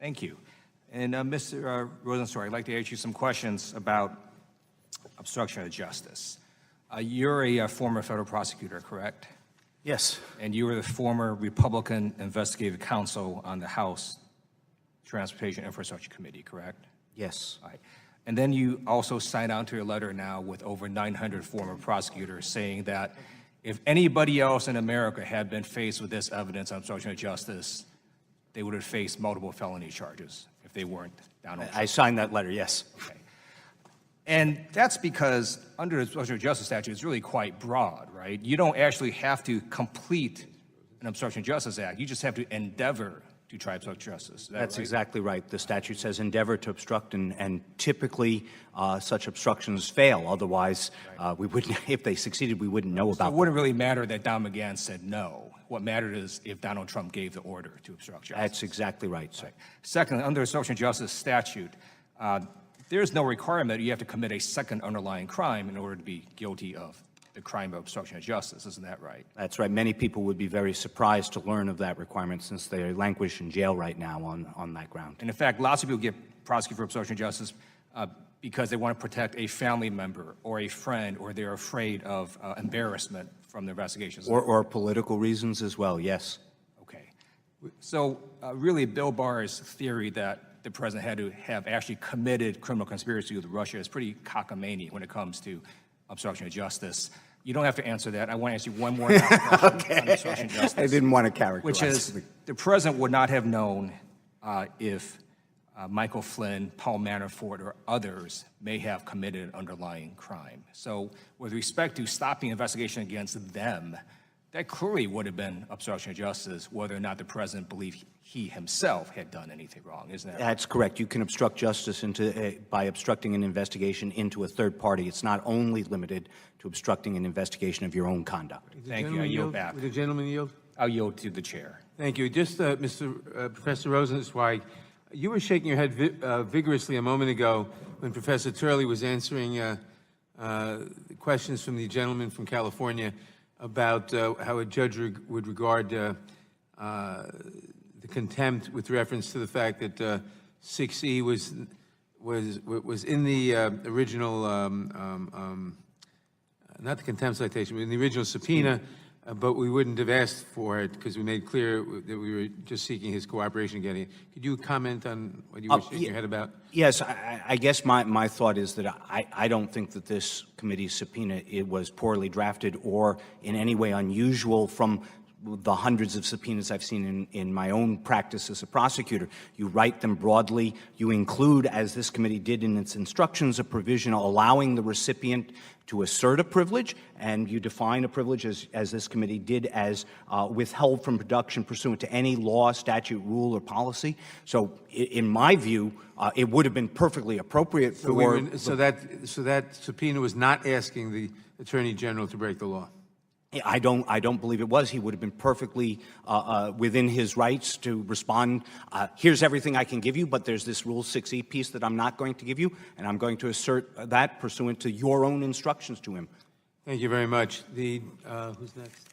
Thank you. And Mr. Rosenstory, I'd like to ask you some questions about obstruction of justice. You're a former federal prosecutor, correct? Yes. And you were the former Republican investigative counsel on the House Transportation Infrastructure Committee, correct? Yes. All right. And then you also signed on to a letter now with over 900 former prosecutors saying that if anybody else in America had been faced with this evidence on obstruction of justice, they would have faced multiple felony charges if they weren't down on I signed that letter, yes. Okay. And that's because under the obstruction of justice statute, it's really quite broad, right? You don't actually have to complete an obstruction of justice act. You just have to endeavor to try to obstruct justice. That's right? exactly right. The statute says endeavor to obstruct, and typically such obstructions fail. Otherwise, we wouldn't. If they succeeded, we wouldn't know about it wouldn't really matter that Don McGahn said no. What mattered is if Donald Trump gave the order to obstruct justice. That's exactly right, sir. Right. Second, under the obstruction of justice statute, there's no requirement you have to commit a second underlying crime in order to be guilty of the crime of obstruction of justice. Isn't that right? That's right. Many people would be very surprised to learn of that requirement since they languish in jail right now on that ground. And in fact, lots of people get prosecuted for obstruction of justice because they want to protect a family member or a friend, or they're afraid of embarrassment from the investigations. Or political reasons as well, yes. Okay. So really, Bill Barr's theory that the president had to have actually committed criminal conspiracy with Russia is pretty cockamamie when it comes to obstruction of justice. You don't have to answer that. I want to ask you one more question Okay. on obstruction of justice. I didn't want to characterize. Which is, the president would not have known if Michael Flynn, Paul Manafort, or others may have committed an underlying crime. So with respect to stopping investigation against them, that clearly would have been obstruction of justice, whether or not the president believed he himself had done anything wrong. Isn't that right? That's correct. You can obstruct justice by obstructing an investigation into a third party. It's not only limited to obstructing an investigation of your own conduct. Thank you. I yield back. Would the gentleman yield? I'll yield to the chair. Thank you. Just, Professor Rosenzweig, you were shaking your head vigorously a moment ago when Professor Turley was answering questions from the gentleman from California about how a judge would regard the contempt with reference to the fact that 6E was in the original, not the contempt citation, but in the original subpoena, but we wouldn't have asked for it because we made clear that we were just seeking his cooperation getting it. Could you comment on what you were shaking your head about? Yes, I guess my thought is that I don't think that this committee's subpoena was poorly drafted or in any way unusual from the hundreds of subpoenas I've seen in my own practice as a prosecutor. You write them broadly. You include, as this committee did in its instructions, a provision allowing the recipient to assert a privilege, and you define a privilege as this committee did as withheld from production pursuant to any law, statute, rule, or policy. So in my view, it would have been perfectly appropriate for... So that subpoena was not asking the Attorney General to break the law? I don't believe it was. He would have been perfectly within his rights to respond. Here's everything I can give you, but there's this Rule 6E piece that I'm not going to give you, and I'm going to assert that pursuant to your own instructions to him. Thank you very much. Who's next?